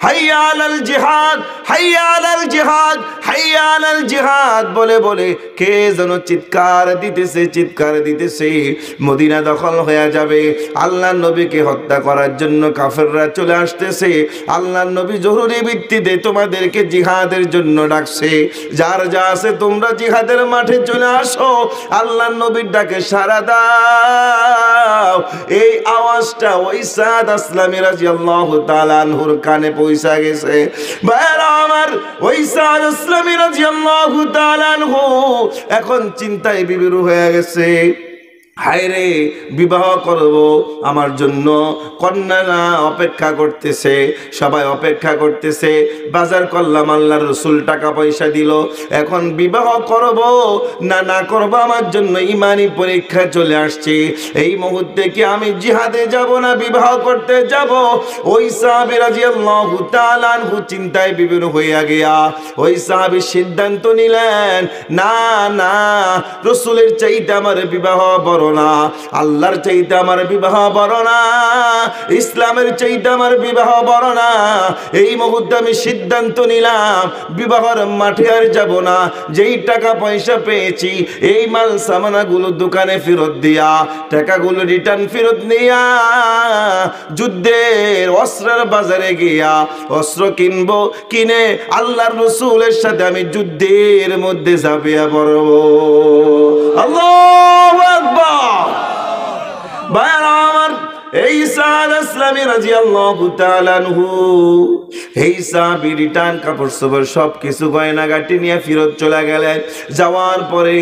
হাইয়া আলাল জিহাদ, হাইয়া আলাল জিহাদ, হাইয়া আলাল জিহাদ বলে বলে কে যেন চিৎকার দিতেছে। মদিনা দখল হয়ে যাবে। আল্লাহর নবীকে হত্যা করার জন্য কাফেররা চলে আসতেছে। আল্লাহর নবী জরুরি ভিত্তিতে তোমাদেরকে জিহাদের জন্য ডাকছে। যার যা আছে তোমরা জিহাদের মাঠে চলে আসো। আল্লাহর নবীর ডাকে সাড়া দাও। এই আওয়াজটা ওই সাদ আসলামী রাদিয়াল্লাহু তাআলা আনহুর কানে পৌঁছা গেছে। ভাইরা আমার, ওই সাদ আসলামী রাদিয়াল্লাহু তাআলা আনহু এখন চিন্তায় বিবির হয়ে গেছে। হায় রে, বিবাহ করব, আমার জন্য কন্যারা অপেক্ষা করতেছে, সবাই অপেক্ষা করতেছে। বাজার করলাম, আল্লাহর রাসূল টাকা পয়সা দিল। এখন বিবাহ করব না করব, আমার জন্য ঈমানি পরীক্ষা চলে আসছে। এই মুহূর্তে কি আমি জিহাদে যাব না বিবাহ করতে যাব? ওই সাহাবী রাদিয়াল্লাহু তাআলা আনহু চিন্তায় বিবর হইয়া গিয়া ওই সাহাবী সিদ্ধান্ত নিলেন, না না, রাসূলের চাইতে আমার বিবাহ বড় না, আল্লাহর চাইতে আমার বিবাহ বড় না, ইসলামের চাইতে আমার বিবাহ বড় না। এই মুহূর্তে আমি সিদ্ধান্ত নিলাম বিবাহের মাঠে আর যাব না। যেই টাকা পয়সা পেয়েছি এই মাল সামানাগুলো দোকানে ফেরত দিয়া, টাকাগুলো রিটার্ন ফেরত নিয়া যুদ্ধের অস্ত্রের বাজারে গিয়া অস্ত্র কিনবো, কিনে আল্লাহর রাসূলের সাথে আমি যুদ্ধের মধ্যে ঝাঁপিয়ে পড়ব। আল্লাহু আকবার। ভাইরা আমার, এই সাদ আসলামী রাদিয়াল্লাহু তাআলা আনহু এই সাহাবী রিটার্ন কাপড় চোপড় সব কিছু গয়নাগাটি নিয়ে ফেরত চলে গেলেন। যাওয়ার পরে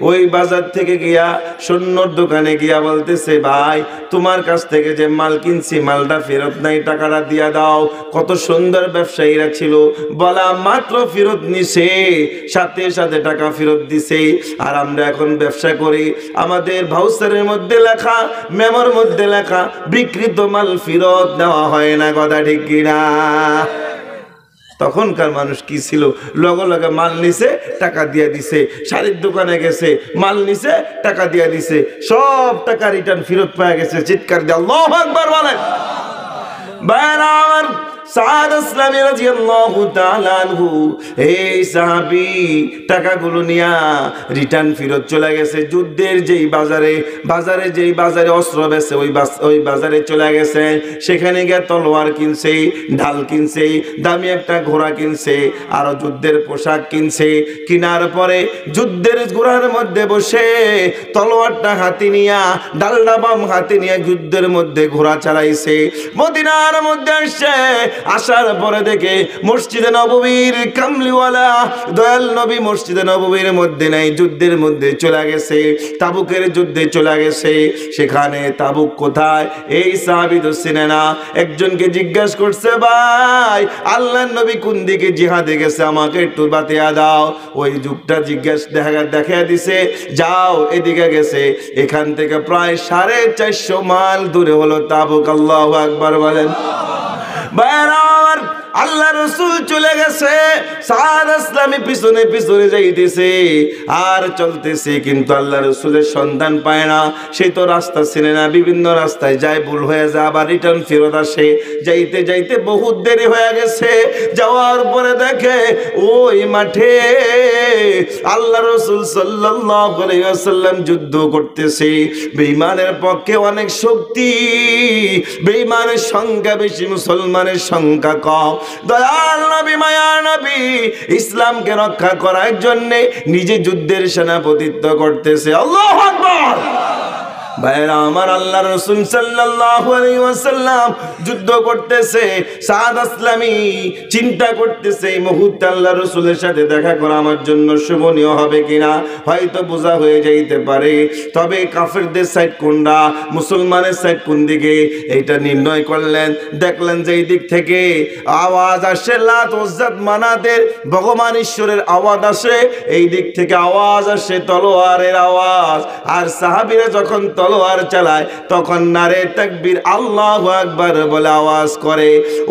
ওই বাজার থেকে গিয়া সৈন্যর দোকানে গিয়া বলতেছে, ভাই তোমার কাছ থেকে যে মাল কিনছি মালটা ফেরত নাই, টাকাটা দিয়া দাও। কত সুন্দর ব্যবসায়ীরা ছিল, বলা মাত্র ফেরত নিছে, সাথে সাথে টাকা ফেরত দিছে। আর আমরা এখন ব্যবসা করি, আমাদের ভাউচারের মধ্যে লেখা, মেমোর মধ্যে লেখা বিক্রিত মাল ফেরত দেওয়া হয় না। কথা ঠিক কিনা? তখনকার মানুষ কি ছিল, লগে লগে মাল নিছে টাকা দিয়ে দিছে, শাড়ির দোকানে গেছে মাল নিছে টাকা দিয়ে দিছে, সব টাকা রিটার্ন ফেরত পাওয়া গেছে। চিৎকার দিয়ে আল্লাহু আকবার বলেন। ভাইরা আমার, সাদ আসলামী রাদিয়াল্লাহু তাআলা আনহু এই সাহাবী টাকাগুলো নিয়া রিটার্ন ফেরত চলে গেছে। যুদ্ধের যেই বাজারে অস্ত্র বেচে ওই বাজারে চলে গেছে। সেখানে গিয়ে তলোয়ার কিনছে, ঢাল কিনছে, দামি একটা ঘোড়া কিনছে, আরো যুদ্ধের পোশাক কিনছে। কিনার পরে যুদ্ধের ঘোড়ার মধ্যে বসে তলোয়ারটা হাতে নিয়া, ডালডা বাম হাতে নিয়ে যুদ্ধের মধ্যে ঘোড়া চালাইছে। মদিনার মধ্যে আসছে, আসার পরে দেখে মসজিদে নববীর কামলিওয়ালা দয়াল নবী মসজিদে নববীর মধ্যে নাই, যুদ্ধের মধ্যে চলে গেছে, তাবুকের যুদ্ধে চলে গেছে। সেখানে তাবুক কোথায় এই সাহাবী তো চিনে না। একজনকে জিজ্ঞাসা করছে, ভাই আল্লাহর নবী কোন দিকে জিহাদে গেছে, আমাকে একটু বাতিয়া দাও। ওই যুগটা দেখা দিছে, যাও এদিকে গেছে। এখান থেকে প্রায় 450 মাইল দূরে হলো তাবুক। আল্লাহু আকবার বলেন। ভাইরা আমার, আল্লাহ রাসূল চলে গেছে, সাদ আসলামী পিছনে পিছনে যাইতেছে আর চলতেছে, কিন্তু আল্লাহ রাসূলের সন্ধান পায় না। সে তো রাস্তা চিনে না, বিভিন্ন রাস্তায় যায়, ভুল হয়ে যায়, আবার রিটার্ন ফেরত আসে। যাইতে যাইতে বহুত দেরি হয়ে গেছে। যাওয়ার পরে দেখে ওই মাঠে আল্লাহ রাসূল সাল্লাল্লাহু আলাইহি ওয়াসাল্লাম যুদ্ধ করতেছে। বেঈমানের পক্ষে অনেক শক্তি, বেঈমানের সংখ্যা বেশি, মুসলমানের সংখ্যা কম। দয়াল নবী, মায়ার নবী ইসলামকে রক্ষা করার জন্য নিজে যুদ্ধের সেনাপতিত্ব করতেছে। আল্লাহু আকবার। ভাইরা আমার, আল্লাহ রাসূল সাল্লাল্লাহু আলাইহি ওয়াসাল্লাম যুদ্ধ করতেছে। সাদ আসলামী চিন্তা করতেছে, এই মুহূর্তে আল্লাহ রাসূলের সাথে দেখা করা আমার জন্য শোভনীয় হবে কিনা। হয়তো বোঝা হয়ে যাইতে পারে, তবে কাফেরদের সাইড কোনটা, মুসলমানের সাইড কোন দিকে, এইটা নির্ণয় করলেন। দেখলেন যে এই দিক থেকে আওয়াজ আসে, লাত উজ্জাত মানাতের ভগবান ঈশ্বরের আওয়াজ আসে, এই দিক থেকে আওয়াজ আসে তলোয়ারের আওয়াজ। আর সাহাবীরা যখন তলোয়ার চালায় তখন নারে তাকবীর আল্লাহু আকবার বলে আওয়াজ করে।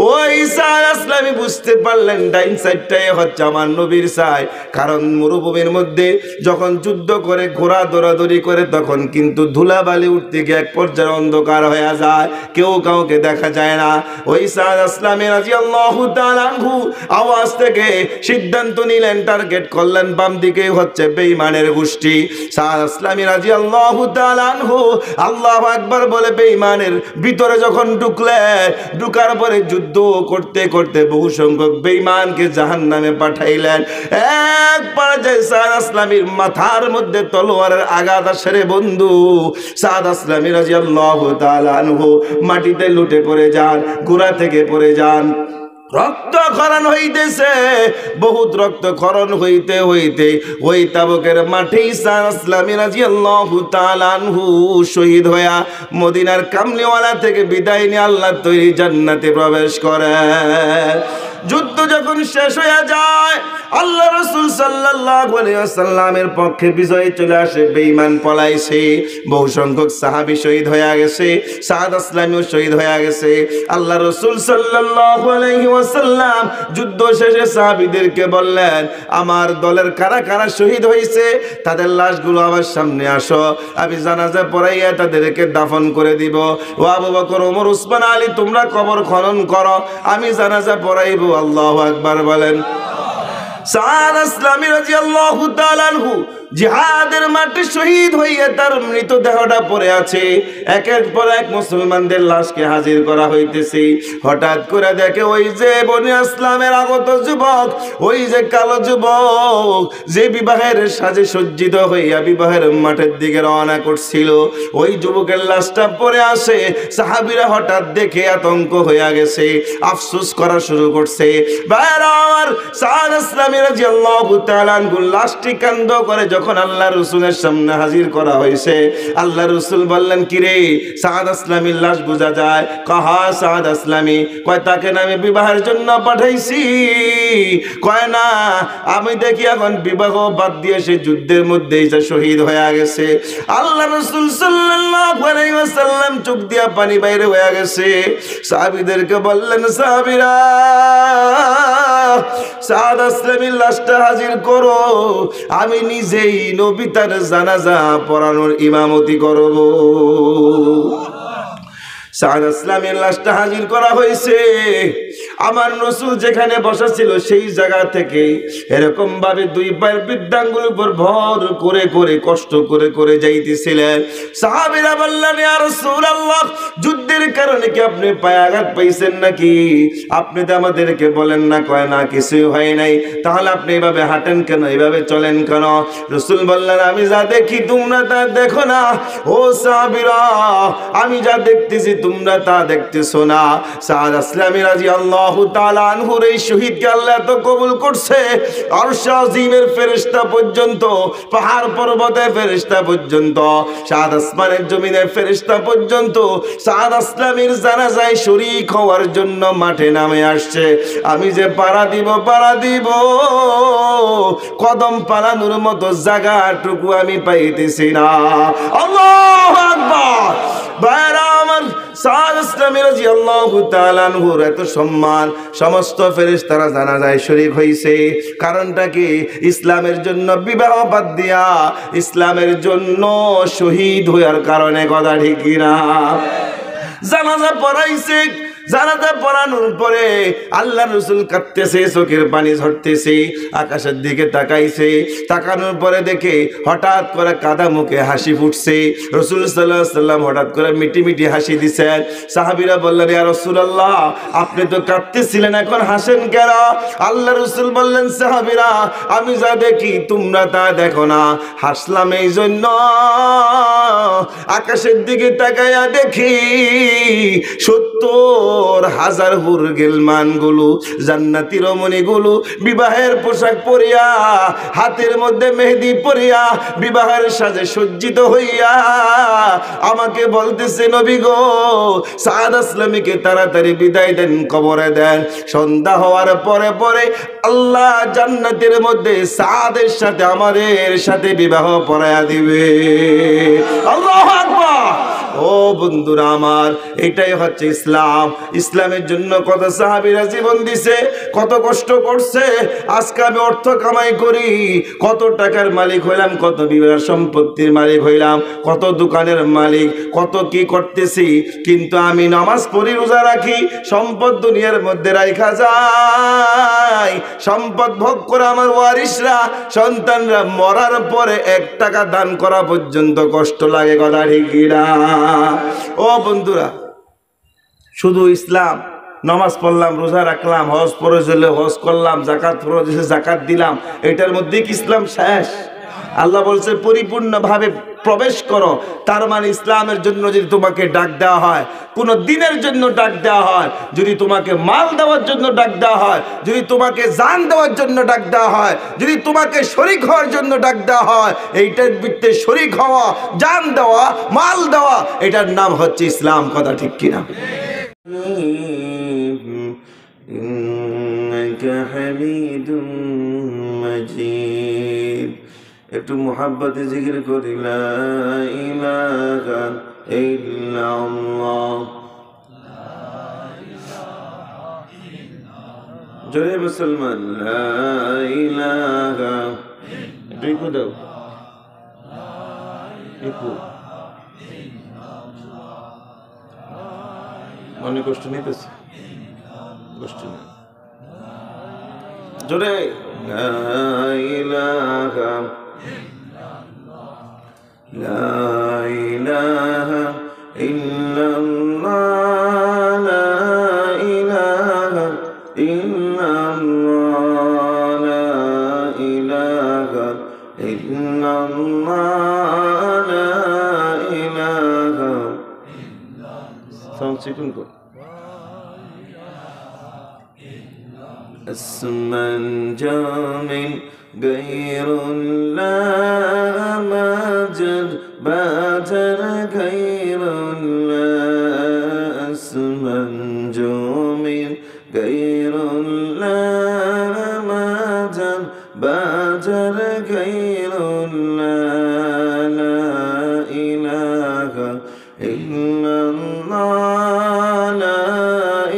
ওই ঈসা আসলামী বুঝতে পারলেন ডাইন সাইডটাই হচ্ছে আমার নবীর সাই। কারণ মরুভূমির মধ্যে যখন যুদ্ধ করে ঘোড়া দৌড়াদৌড়ি করে তখন কিন্তু ধুলাবালি উঠতে গিয়ে এক পর্যায়ে অন্ধকার হয়ে যায়, কেউ কাউকে দেখা যায় না। ওই ঈসা আসলামী রাদিয়াল্লাহু তাআলা আনহু আওয়াজ থেকে সিদ্ধান্ত নিলেন, টার্গেট করলেন বাম দিকে হচ্ছে বেঈমানের গোষ্ঠী। সাদ আসলামী রাদিয়াল্লাহু তাআলা আনহু আল্লাহু আকবার বলে বেঈমানের ভিতরে যখন ঢুকার পরে যুদ্ধ করতে করতে বহু সংখ্যক বেঈমানকে জাহান্নামে পাঠাইলেন। এক পর্যায়ে সাদ আসলামীর মাথার মধ্যে তলোয়ারের আঘাত আসে রে বন্ধু। সাদ আসলামী রাদিয়াল্লাহু তাআলা আনহু মাটিতে লুটে পড়ে যান, ঘোড়া থেকে পড়ে যান। রক্তক্ষরণ হইতেছে, বহুত রক্তক্ষরণ হইতে হইতে ওই তাবুকের মাঠে ঈসা আসলামী রাদিয়াল্লাহু তাআলা আনহু শহীদ হইয়া মদিনার কামলিওয়ালা থেকে বিদায় নিয়ে আল্লাহ তৈরি জান্নাতে প্রবেশ করে। যুদ্ধ যখন শেষ হয়ে যায় আল্লাহ রাসূল সাল্লাল্লাহু আলাইহি ওয়াসাল্লামের পক্ষে বিজয় চলে আসে। বেঈমান পলাইছে, বহু সংখ্যক সাহাবী শহীদ হয়ে গেছে, সাদ আসলামীও শহীদ হয়ে গেছে। আল্লাহ রাসূল সাল্লাল্লাহু আলাইহি ওয়াসাল্লাম যুদ্ধ শেষে সাহাবীদেরকে বললেন, আমার দলের কারা কারা শহীদ হয়েছে তাদের লাশগুলো আমার সামনে আসো, আমি জানাজা পড়াইয়া তাদেরকে দাফন করে দিব। ও আবু বকর, ওমর, উসমান, আলী তোমরা কবর খনন করো, আমি জানাজা পড়াইব। আল্লাহু আকবার বলেন। সাদ আসলামী রাদিয়াল্লাহু তাআলা আনহু জিহাদের মাঠে শহীদ হইয়া তার মৃতদেহটা পড়ে আছে। একের পর এক মুসলমানদের লাশকে হাজির করা হইতেছে। হঠাৎ করে দেখে ওই যে বনি আসলামের আগত যুবক, ওই যে কালো যুবক যে বিবাহের সাজে সজ্জিত হইয়া বিবাহের মাঠের দিকে রওনা করছিল, ওই যুবকের লাশটা পড়ে আসে। সাহাবীরা হঠাৎ দেখে আতঙ্ক হইয়া গেছে, আফসোস করা শুরু করছে। ভাইরা আমার, সাদ আসলামী রাদিয়াল্লাহু তাআলা আনহু লাশটি কান্দ করে যখন আল্লাহ রসুলের সামনে হাজির করা হয়েছে, আল্লাহ রসুল বললেন, কিরে সাদ আসলামীর লাশ বোঝা যায়? কাহা সাদ আসলামী? কয় তাকে না আমি বিবাহের জন্য পাঠাইছি। কয় না, আমি দেখি এখন বিবাহ বাদ দিয়ে সে যুদ্ধের মধ্যেই যে শহীদ হয়ে গেছে। আল্লাহ রসুল সাল্লাল্লাহু আলাইহি ওয়াসাল্লাম চোখ দিয়া পানি বাইরে হয়ে গেছে। সাহাবীদেরকে বললেন, সাহাবীরা সাদ আসলামীর লাশটা হাজির করো, আমি নিজেই নবী তার জানাজা পড়ানোর ইমামতি করব। সাদ আসলামীর লাশটা হাজির করা হয়েছে। আমার রাসূল যেখানে বসা ছিল সেই জায়গা থেকে এরকম ভাবে দুই পায়ের বৃদ্ধাঙ্গুলের উপর ভর করে করে কষ্ট করে করে যাইতেছিলেন। সাহাবীরা বললেন, ইয়া রাসূলুল্লাহ, যুদ্ধের কারণে কি আপনি পায়ে আঘাত পাইছেন নাকি? আপনি তো আমাদেরকে বলেন না। কয় না, কিছুই হয় নাই। তাহলে আপনি এভাবে হাঁটেন কেন, এভাবে চলেন কেন? রাসূল বললেন, আমি যা দেখি তোমরা তা দেখো না। ও সাহাবীরা, আমি যা দেখতেছি তোমরা তা দেখতেছো না। সাদ আসলামী রাদিয়াল্লাহু তাআলা আনহুর এই শহীদকে আল্লাহ তো কবুল করছে। আরশ আজিমের ফেরেশতা পর্যন্ত, পাহাড় পর্বতের ফেরেশতা পর্যন্ত, সাত আসমানের জমিনের ফেরেশতা পর্যন্ত সাদ আসলামীর জানাজায় শরীক হওয়ার জন্য মাঠে নামে আসছে। আমি যে পাড়া দিব কদম পালানোর মতো জায়গাটুকু আমি পাইতেছি না। আল্লাহু আকবার। ভাইরা আমার, সাদ আসলামী রাদিয়াল্লাহু তাআলা আনহুর এত সম্মান, সমস্ত ফেরেশতারা জানাজায় শরীক হইছে। কারণটা কি? ইসলামের জন্য বিবাহ বাদ দিয়া ইসলামের জন্য শহীদ হওয়ার কারণে। কথা ঠিক কিনা? জানাজা পড়াইছে। জানাজা পড়ানোর পরে আল্লাহ রাসূল কাঁদতেছে, চোখের পানি ঝরতেছে, আকাশের দিকে তাকাইছে। তাকানোর পরে দেখে হঠাৎ করে কাদা মুখে হাসি ফুটছে। রাসূল সাল্লাল্লাহু আলাইহি ওয়াসাল্লাম হঠাৎ করে মিটি মিটি হাসি দিছেন। সাহাবীরা বললেন, ইয়া রাসূলুল্লাহ, আপনি তো কাঁদতেছিলেন, এখন হাসেন কেন? আল্লাহ রাসূল বললেন, সাহাবীরা, আমি যা দেখি তোমরা তা দেখো না। হাসলাম এই জন্য, আকাশের দিকে তাকাইয়া দেখি 70 সুন্দর হাজার হুর গেলমান গুলো জান্নাতি রমণী গুলো বিবাহের পোশাক পরিয়া হাতের মধ্যে মেহেদি পরিয়া বিবাহের সাজে সজ্জিত হইয়া আমাকে বলতেছে নবী গো সাদ আসলামীকে তাড়াতাড়ি বিদায় দেন, কবরে দেন। সন্ধ্যা হওয়ার পরে পরে আল্লাহ জান্নাতের মধ্যে সাদের সাথে আমাদের সাথে বিবাহ পড়ায়া দিবে। আল্লাহু আকবার। ও বন্ধুরা আমার, এটাই হচ্ছে ইসলাম। ইসলামের জন্য কত সাহাবীরা জীবন দিছে, কত কষ্ট করছে। আজকে আমি অর্থ কামাই করি, কত টাকার মালিক হইলাম, কত বিবাহ সম্পত্তির মালিক হইলাম, কত দোকানের মালিক, কত কি করতেছি, কিন্তু আমি নামাজ পড়ি, রোজা রাখি, সম্পদ দুনিয়ার মধ্যে রাখা যায়। সম্পদ ভোগ করে আমার ওয়ারিসরা, সন্তানরা মরার পরে 1 টাকা দান করা পর্যন্ত কষ্ট লাগে। কথা ঠিক না? ও বন্ধুরা, শুধু ইসলাম নামাজ পড়লাম, রোজা রাখলাম, হজ ফরজ হলে হজ করলাম, যাকাত ফরজ হলে যাকাত দিলাম, এটার মধ্যে কি ইসলাম শেষ? আল্লাহ বলছে পরিপূর্ণভাবে প্রবেশ করো। তার মানে ইসলামের জন্য যদি তোমাকে ডাক দেওয়া হয়, কোনো দিনের জন্য ডাক দেওয়া হয়, যদি তোমাকে মাল দেওয়ার জন্য ডাক দেওয়া হয়, যদি তোমাকে জান দেওয়ার জন্য ডাক দেওয়া হয়, যদি তোমাকে শরীক হওয়ার জন্য ডাক দেওয়া হয়, এইটার ভিত্তিতে শরীক হওয়া, জান দেওয়া, মাল দেওয়া, এটার নাম হচ্ছে ইসলাম। কথা ঠিক কিনা? হামিদুম মাজিদ। একটু মুহাব্বতে জিকির করি, লা ইলাহা ইল্লাল্লাহ। জয় মুসলমান, লা ইলাহা। একটু দাও, একটু অনেক কষ্ট নিতেছে, কষ্ট নেই, জোরে লা ইলাহা লা ইলাহা ইল্লাল্লাহ, লা ইলাহা ইল্লাল্লাহ, লা ইলাহা ইল্লাল্লাহ, লা ইলাহা। সাউন্ড চিকুন কর। اسما جامل غير الله ماجد باتر غير الله، اسما جامل غير الله ماجد باتر غير الله، لا إله إلا الله، لا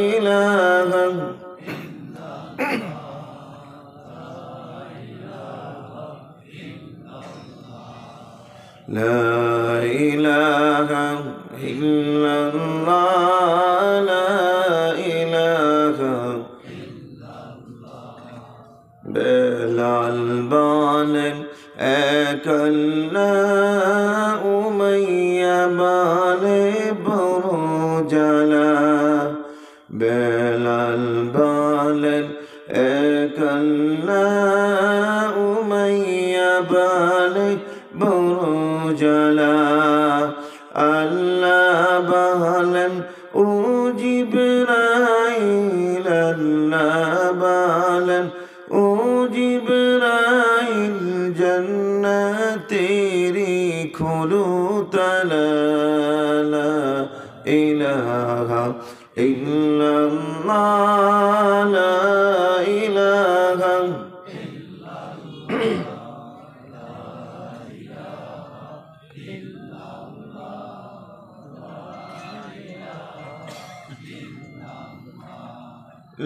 إله لا إله إلا الله، لا إله বেলাল বলেন একলা, উমাইয়া বলে বড় জ্বালা। বেলাল বলেন একলা, উমাইয়া বলে বড় জ্বালা। আল্লাহ বলেন ও জিবরাইল, আল্লাহ বলেন ও জিবরাইল, জান্নাতেরি খোলো তালা, লা ইলাহা ইল্লাল্লাহ, লা ইলাহা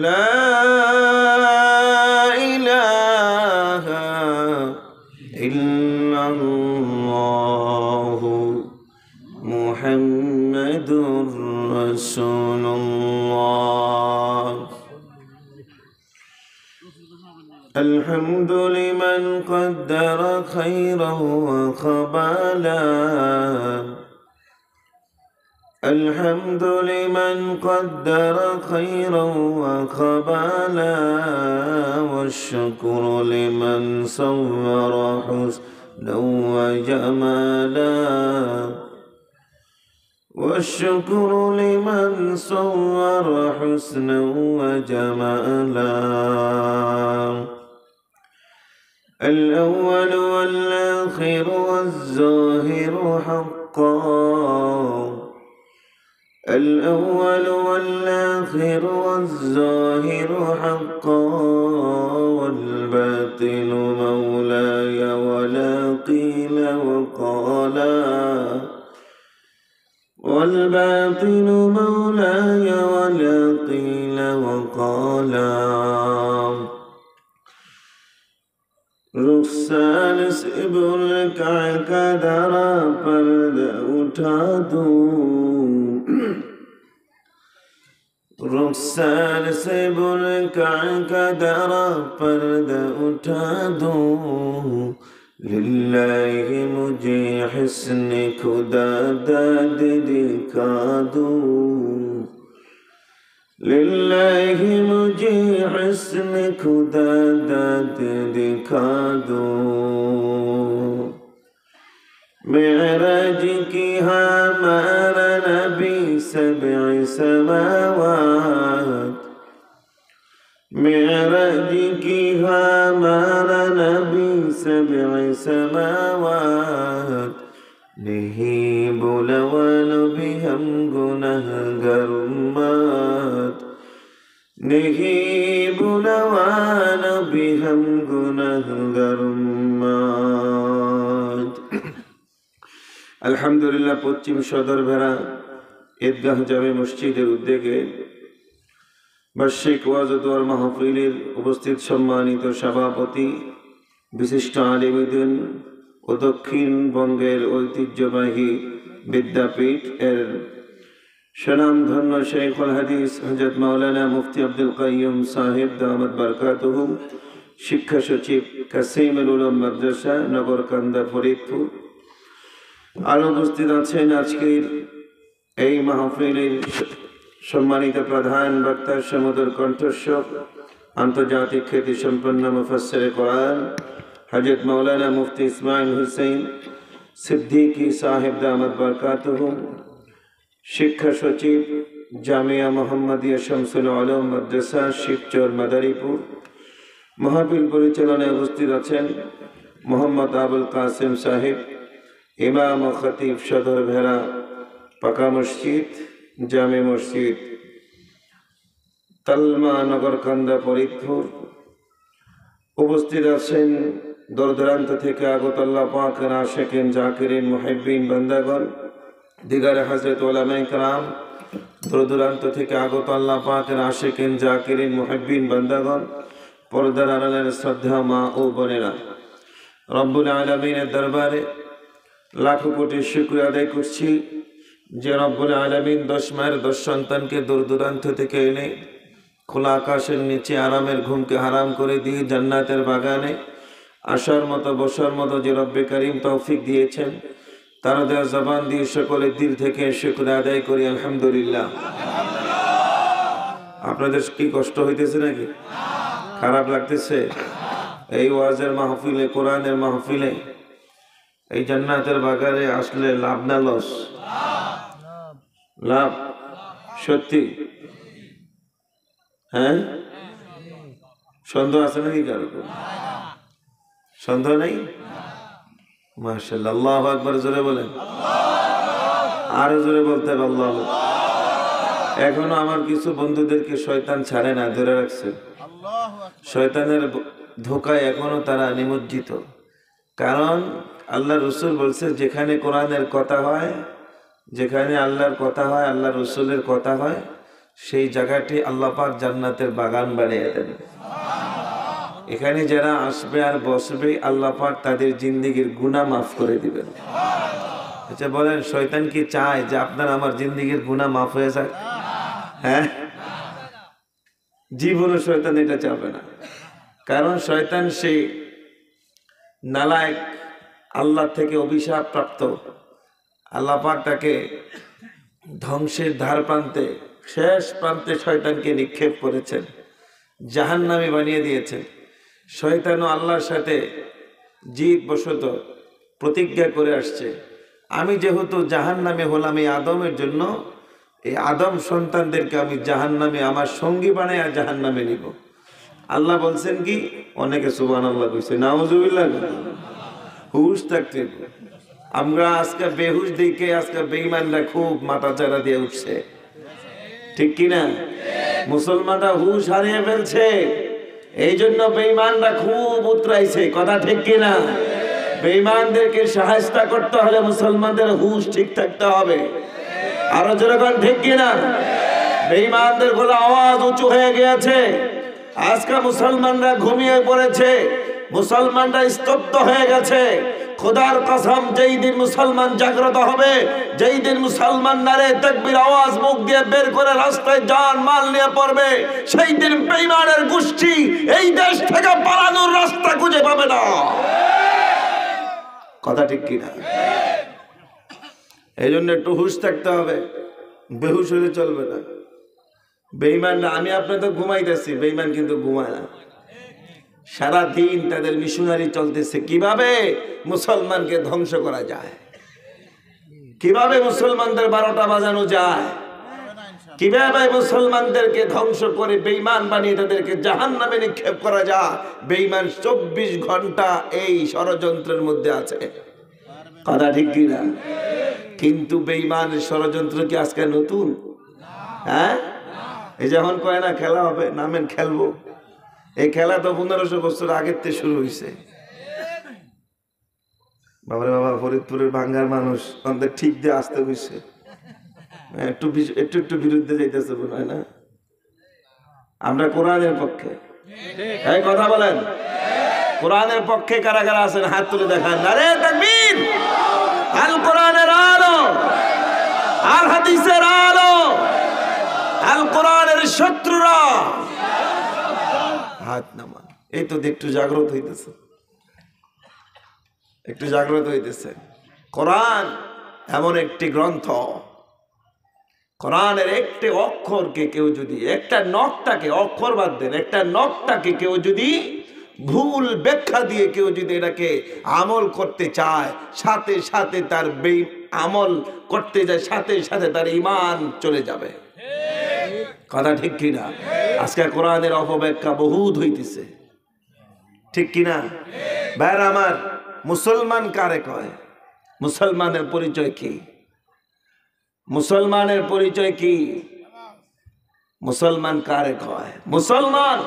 لا إله إلا الله محمد رسول الله. الحمد لمن قدر خيرا وقبلا، الحمد لمن قدر خيرا وقبلا، والشكر لمن صور حسنا وجمالا، والشكر لمن صور حسنا وجمالا الأول والآخر والظاهر حقا الأول والآخر والظاهر حقا والباطن مولاي ولا قيل وقالا والباطن مولاي ولا قيل وقالا रुखसार से बुलका का दरा पर्दा उठा दूं रुखसार से बुलका का दरा पर्दा उठा दूं लिल्लाहि मुझे हुस्न खुदा दाद दिखा दूं लिल्लाहि मुझे हुस्न खुदा दाद दिखा दो मेराज की हमारा नबी सबअ समावात मेराज की हमारा नबी सबअ समावात नहीं बुलवान भी हम गुनहगार उम्मत नहीं बुलवान भी हम गुनहगार उम्मत আলহামদুলিল্লাহ পশ্চিম সদর ভেড়া ঈদগাহ জামে মসজিদের উদ্যোগে বার্ষিক ওয়াজ ও দোয়া মাহফিলের উপস্থিত সম্মানিত সভাপতি বিশিষ্ট আলেমুদ্দিন ও দক্ষিণবঙ্গের ঐতিহ্যবাহী বিদ্যাপীঠ এর সুনামধন্য শেখুল হাদিস হযরত মাওলানা মুফতি আব্দুল কাইয়ুম সাহেব দামাত বারকাতুহুম শিক্ষা সচিব কাসিমুল উলুম মাদ্রাসা নগরকান্দা ফরিদপুর আর উপস্থিত আছেন আজকের এই মাহফিলের সম্মানিত প্রধান বক্তা সমুদর কণ্ঠস্বর আন্তর্জাতিক খ্যাতি সম্পন্ন মুফাসসিরে কোরআন হযরত মাওলানা মুফতি ইসমাইল হুসাইন সিদ্দিকী সাহেব দামাত বারকাতুহুম শিক্ষা সচিব জামিয়া মোহাম্মদিয়া শামসুল আলম মাদ্রাসা শিবচর মাদারীপুর মাহফিল পরিচালনায় উপস্থিত আছেন মোহাম্মদ আবুল কাসেম সাহেব ইমাম ও খতিব সদর ভেড়া পাকা মসজিদ জামে মসজিদ তালমা নগরকান্দা ফরিদপুর উপস্থিত আছেন দূর দূরান্ত থেকে আগত আল্লাহ পাকের আশিকিন জাকিরিন মুহিব্বিন বান্দাগণ দিগারে হযরত উলামায়ে কেরাম দূর দূরান্ত থেকে আগত আল্লাহ পাকের আশিকিন জাকিরিন মুহিব্বিন বান্দাগণ পর্দার আড়ালের শ্রদ্ধা মা ও বোনেরা রব্বুল আলামিনের দরবারে লাখো কোটি শুকরিয়া আদায় করছি যে রব্বুল আলামিন 10 মায়ের 10 সন্তানকে দূর দূরান্ত থেকে এনে খোলা আকাশের নিচে আরামের ঘুমকে হারাম করে দিয়ে জান্নাতের বাগানে আসার মতো বসার মতো যে রব্বে করিম তৌফিক দিয়েছেন তার দেওয়া জবান দিয়ে সকলের দিল থেকে শুকরিয়া আদায় করি আলহামদুলিল্লাহ। আপনাদের কি কষ্ট হইতেছে নাকি? খারাপ লাগতেছে? এই ওয়াজের মাহফিলে কোরআনের মাহফিলে এই জান্নাতের বাগানে আসলে লাভ না লস? লাভ। সত্যি? হ্যাঁ, সন্দেহ আছে নাকি কারো? সন্দেহ নেই? মাশাআল্লাহ, আল্লাহু আকবার জোরে বলেন, আরো জোরে বলতে হবে আল্লাহ। এখনো আমার কিছু বন্ধুদেরকে শয়তান ছাড়ে না, ধরে রাখছে। শয়তানের ধোকায় এখনো তারা নিমজ্জিত। কারণ আল্লাহ রসুল বলছে যেখানে কোরআনের কথা হয়, যেখানে আল্লাহর কথা হয়, আল্লাহ রসুলের কথা হয়, সেই জায়গাটি আল্লাহ পাক জান্নাতের বাগান বানিয়ে দেন। এখানে যারা আসবে আর বসবে আল্লাহ পাক তাদের জিন্দেগির গুনাহ মাফ করে দিবেন। আচ্ছা বলেন, শয়তান কি চায় যে আপনার আমার জিন্দেগির গুনাহ মাফ হয়ে যাক? হ্যাঁ, জীবনে শয়তান এটা চাবে না। কারণ শয়তান সেই নালায়েক, আল্লাহ থেকে অভিশাপ প্রাপ্ত। আল্লাহ পাক তাকে ধ্বংসের ধার প্রান্তে, শেষ প্রান্তে শয়তানকে নিক্ষেপ করেছেন, জাহান্নামে বানিয়ে দিয়েছেন। শয়তানও আল্লাহর সাথে জিদ বশত প্রতিজ্ঞা করে আসছে, আমি যেহেতু জাহান্নামে হলাম এই আদমের জন্য, এই আদম সন্তানদেরকে আমি জাহান্নামে আমার সঙ্গী বানায় আর জাহান্নামে নিব। আল্লাহ বলছেন কি? অনেকে সুবহানাল্লাহ কইছে, নাউজুবিল্লাহ। হুশ থাকতে আমরা আজকে বেহুশ দেখে আজকে বেঈমানরা খুব মাথা চারা দিয়ে উঠছে, ঠিক কিনা? মুসলমানরা হুশ হারিয়ে ফেলছে, এই জন্য বেঈমানরা খুব উতরাইছে, কথা ঠিক কিনা? বেঈমানদেরকে সাহায্য করতে হলে মুসলমানদের হুশ ঠিক থাকতে হবে। আরো যেরকম ঠিক কিনা? বেঈমানদের গলা আওয়াজ উঁচু হয়ে গিয়েছে, আজকে মুসলমানরা ঘুমিয়ে পড়েছে, মুসলমানরা স্তব্ধ হয়ে গেছে। খোদার কসম, যেই দিন মুসলমান জাগ্রত হবে, যেই দিন মুসলমান নারে তাকবীর আওয়াজ মুখ দিয়ে বের করে রাস্তায় জান মাল নিয়ে পড়বে, সেই দিন বেঈমানের গোষ্ঠী এই দেশ থেকে পালানোর রাস্তা খুঁজে পাবে না। কথা ঠিক কিনা? এই জন্য একটু হুশ থাকতে হবে, বেহুশ হলে চলবে না। বেঈমানরা, আমি আপনি তো ঘুমাইতেছি, বেঈমান কিন্তু ঘুমায় না। সারা দিন তাদের মিশনারি চলতেছে, কিভাবে মুসলমানকে ধ্বংস করা যায়, কিভাবে মুসলমানদের 12টা বাজানো যায়, কিভাবে মুসলমানদেরকে ধ্বংস করে বেঈমান বানিয়ে তাদেরকে জাহান্নামে নিক্ষেপ করা যায়। বেঈমান 24 ঘন্টা এই ষড়যন্ত্রের মধ্যে আছে, কথা ঠিক কিনা? কিন্তু বেঈমানের ষড়যন্ত্র কি আজকে নতুন? হ্যাঁ, এই যখন কয় না খেলা হবে, নামেন খেলবো, এই খেলা তো 1500 বছর আগের থেকে শুরু হয়েছে। বাবারে বাবা, ফরিদপুরের ভাঙ্গার মানুষ আমাদের ঠিক দিয়ে আসতে হয়েছে, একটু একটু একটু বিরুদ্ধে যাইতেছে মনে হয় না? আমরা কোরআনের পক্ষে, এই কথা বলেন, কোরআনের পক্ষে কারা কারা আছেন হাত তুলে দেখান। নারে তাকবীর! আল কোরআনের আলো, আল হাদিসের আলো, আল কোরআনের শত্রুরা হাত নামান। এই তো একটু জাগ্রত হইতেছে, একটু জাগ্রত হইতেছে। কোরআন এমন একটি গ্রন্থ, কোরআনের একটি অক্ষরকে কেউ যদি, একটা নকটাকে, অক্ষর বাদ দেন, একটা নকটাকে কেউ যদি ভুল ব্যাখ্যা দিয়ে কেউ যদি এটাকে আমল করতে চায়, সাথে সাথে তার আমল করতে যায়, সাথে সাথে তার ঈমান চলে যাবে। কথা ঠিক কিনা? আজকে কোরআনের অপব্যাখ্যা বহুত হইতেছে, ঠিক কিনা? ভাইরা আমার, মুসলমান কারে কয়? মুসলমানের পরিচয় কি? মুসলমানের পরিচয় কি? মুসলমান কারে কয়? মুসলমান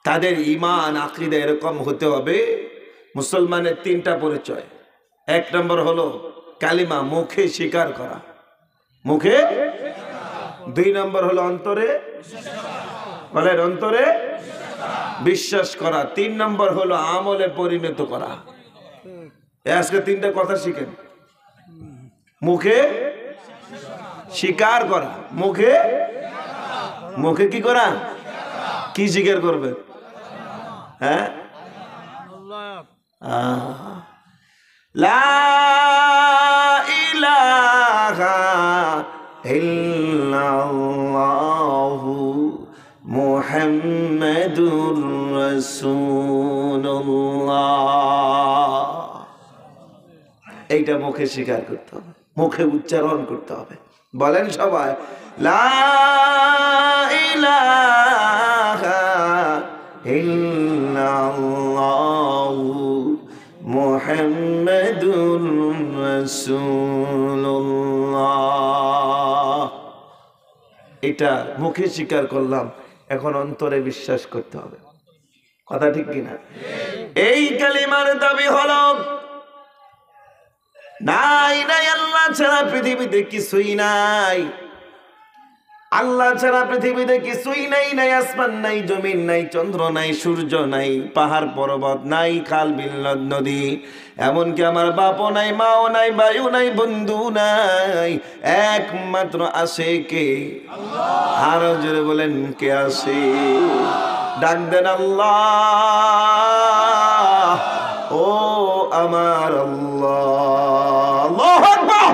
তাদের ঈমান আকীদা এরকম হতে হবে। মুসলমানের 3টা পরিচয়। 1 নম্বর হলো কালিমা, মুখে স্বীকার করা, মুখে। 2 নম্বর হলো অন্তরে, বলেন অন্তরে বিশ্বাস করা। 3 নম্বর হলো আমলে পরিণত করা। আজকে 3টা কথা শিখেন। মুখে স্বীকার করা, মুখে, মুখে কি করা? কি স্বীকার করবে? হ্যাঁ, লা ইলাহা ইল্লাল্লাহু মুহাম্মাদুর রাসূলুল্লাহ। এইটা মুখে স্বীকার করতে হবে, মুখে উচ্চারণ করতে হবে। বলেন সবাই, লা ইলাহা ইল্লাল্লাহু মুহাম্মাদুর রাসূলুল্লাহ। এটা মুখে স্বীকার করলাম, এখন অন্তরে বিশ্বাস করতে হবে। কথা ঠিক কিনা? এই কালিমার দাবি হলো নাই নাই আল্লাহ ছাড়া পৃথিবীতে কিছুই নাই, আল্লাহ ছাড়া পৃথিবীতে কিছুই নাই। নাই আসমান নাই, জমিন নাই, চন্দ্র নাই, সূর্য নাই, পাহাড় পর্বত নাই, খাল বিল নদী, এমনকি আমার বাপও নাই, মাও নাই, বায়ু নাই, বন্ধু নাই, একমাত্র আসে কে? আরো জোরে বলেন, কে আসে? ডাক দেন আল্লাহ, ও আমার আল্লাহ। আল্লাহু আকবার।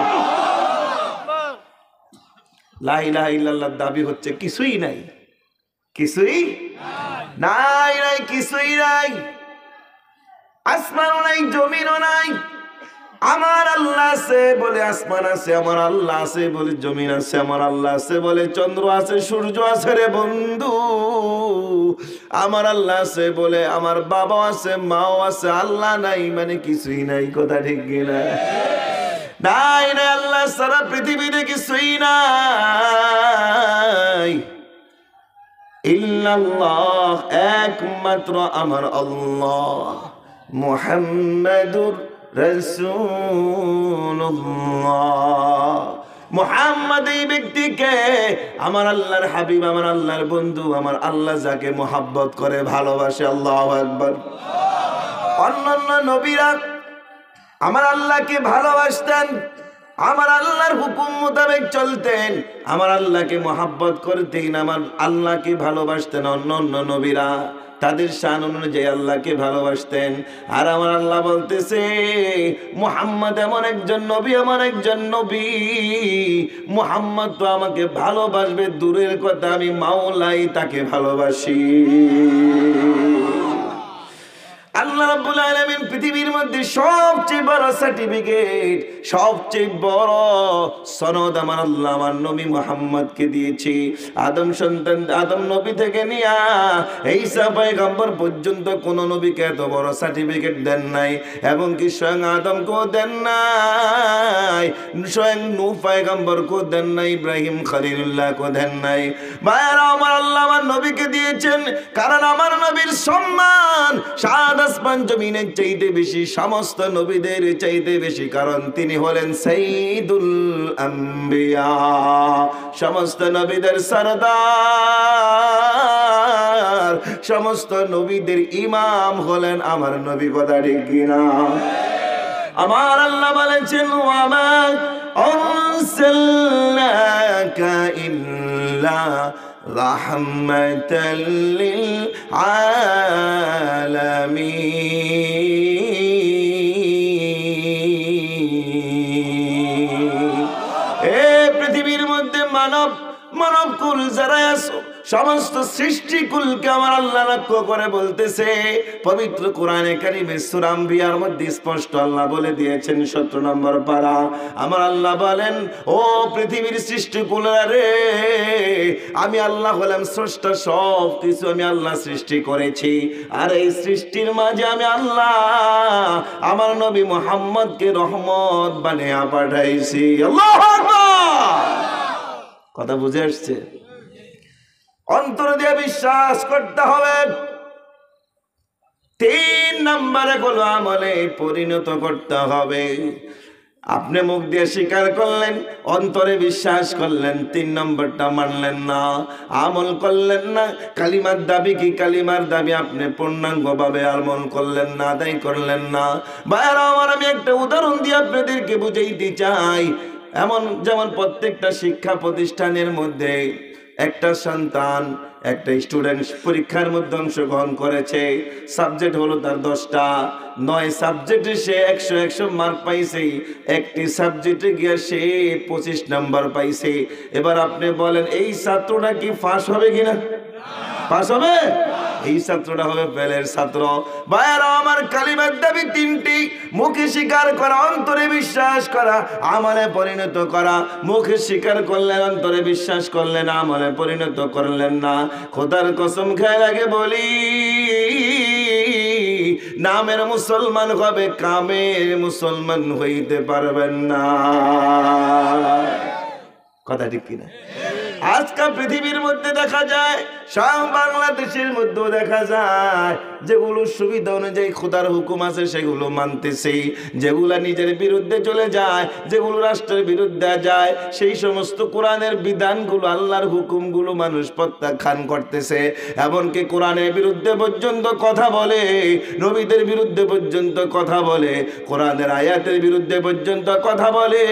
লা ইলাহা ইল্লাল্লাহর দাবি হচ্ছে কিছুই নাই, কিছুই নাই, নাই কিছুই নাই, আসমানও নাই, জমিনও নাই, আমার আল্লাহ আছে বলে আসমান আছে, আমার আল্লাহ আছে বলে জমিন আছে, আমার আল্লাহ আছে বলে চন্দ্র আছে, সূর্য আছে রে বন্ধু। আমার আল্লাহ আছে বলে আমার বাবা আছে, মাও আছে। আল্লাহ নাই মানে কিছুই নাই, কথা ঠিক কিনা? নাই না, আল্লাহ সারা পৃথিবীতে কিছুই নাই। ইল্লাল্লাহ, একমাত্র আমার আল্লাহ মুহাম্মাদুর রাসূলুল্লাহ। মুহাম্মদ এই ব্যক্তিকে আমার আল্লাহর হাবিব, আমার আল্লাহর বন্ধু, আমার আল্লাহ যাকে মোহাব্বত করে ভালোবাসে। আল্লাহু আকবার। অন্যান্য নবীরা আমার আল্লাহকে ভালোবাসতেন, আমার আল্লাহর হুকুম মোতাবেক চলতেন, আমার আল্লাহকে মোহাব্বত করতেন, আমার আল্লাহকে ভালোবাসতেন। অন্য নবীরা তাদের শান অনুযায়ী আল্লাহকে ভালোবাসতেন। আর আমার আল্লাহ বলতেছে মুহাম্মদ এমন একজন নবী, এমন একজন নবী, মুহাম্মদ তো আমাকে ভালোবাসবে দূরের কথা, আমি মাওলাই তাকে ভালোবাসি। আল্লাহ রাব্বুল আলামিন পৃথিবীর মধ্যে সবচেয়ে বড় সার্টিফিকেট, সবচেয়ে বড় সনদ আমার আল্লাহ আমার নবী মুহাম্মদকে দিয়েছি। আদম সন্তান, আদম নবী থেকে নিয়া ঈসা পয়গম্বর পর্যন্ত কোন নবীকে এত বড় সার্টিফিকেট দেন নাই, এবং কি স্বয়ং আদমকেও দেন নাই, স্বয়ং নূহ পয়গম্বরকেও দেন নাই, ইব্রাহিম খলিলুল্লাহকেও দেন নাই। ভাইরা, আমার আল্লাহ আমার নবীকে দিয়েছেন কারণ আমার নবীর সম্মান সাত আসমান জমিনের চাইতে বেশি, সমস্ত নবীদের চাইতে বেশি, কারণ তিনি হলেন সাইয়্যিদুল আম্বিয়া, সমস্ত নবীদের সরদার, সমস্ত নবীদের ইমাম হলেন আমার নবী। কথা ঠিক কিনা? আমার আল্লাহ বলেছেন ওয়ামা আরসালনাকা ইল্লা রাহমাতাল লিল আলামিন। পৃথিবীর মধ্যে মানবকুল যারা আছে, সমস্ত সৃষ্টিকুলকে আমার আল্লাহ লক্ষ্য করে বলতেছে, পবিত্র কোরআনে কারিমে সূরা আম্বিয়ার মধ্যে স্পষ্ট আল্লাহ বলে দিয়েছেন 17 নম্বর পারা। আমার আল্লাহ বলেন, ও পৃথিবীর সৃষ্টিকুলরা রে, আমি আল্লাহ হলাম স্রষ্টা, সব কিছু আমি আল্লাহ সৃষ্টি করেছি। আর এই সৃষ্টির মাঝে আমি আল্লাহ আমার নবী মুহাম্মদকে রহমত বানিয়ে পাঠাইছি। আল্লাহু আকবার। কথা বুঝে আসছে? অন্তর দিয়ে বিশ্বাস করতে হবে। 3 নম্বরে হলো আমলে পরিণত করতে হবে। আপনি মুখ দিয়ে স্বীকার করলেন, অন্তরে বিশ্বাস করলেন, 3 নম্বরটা মানলেন না, আমল করলেন না। কালিমার দাবি কি? কালিমার দাবি আপনি পূর্ণাঙ্গভাবে আমল করলেন না, আদায় করলেন না। ভাইরা আমার, আমি একটা উদাহরণ দিয়ে আপনাদেরকে বুঝাইতে চাই। যেমন প্রত্যেকটা শিক্ষা প্রতিষ্ঠানের মধ্যে একটা সন্তান, একটা স্টুডেন্ট পরীক্ষার মধ্যে অংশগ্রহণ করেছে, সাবজেক্ট হলো তার 10টা, 9 সাবজেক্টে সে 100 মার্ক পাইছে, একটি সাবজেক্টে গিয়ে সে 25 নাম্বার পাইছে। এবার আপনি বলেন এই ছাত্রটা কি পাস হবে কিনা? পাস হবে? এই ছাত্রটা হবে ফেলের ছাত্র। ভাইরা আমার, কালিমার দাবি 3টি: মুখে স্বীকার করা, অন্তরে বিশ্বাস করা, আমলে পরিণত করা। মুখে স্বীকার করলেন, অন্তরে বিশ্বাস করলেন, আমলে পরিণত করলেন না। খোদার কসম খেয়ে লাগে বলি, নামের মুসলমান হবে, কামের মুসলমান হইতে পারবেন না। কথা ঠিক কিনা? আজকাল পৃথিবীর মধ্যে দেখা যায়, সব বাংলাদেশের মধ্যেও দেখা যায়, যেগুলো সুবিধা অনুযায়ী খোদার হুকুম আছে সেগুলো মানতেছে, যেগুলা নিজের বিরুদ্ধে চলে যায়, যেগুলো রাষ্ট্রের বিরুদ্ধে যায়, সেই সমস্ত কোরআনের বিধানগুলো, আল্লাহর হুকুমগুলো মানুষ প্রত্যাখ্যান করতেছে। এমনকি কোরআনের বিরুদ্ধে পর্যন্ত কথা বলে, নবীদের বিরুদ্ধে পর্যন্ত কথা বলে, কোরআনের আয়াতের বিরুদ্ধে পর্যন্ত কথা বলে,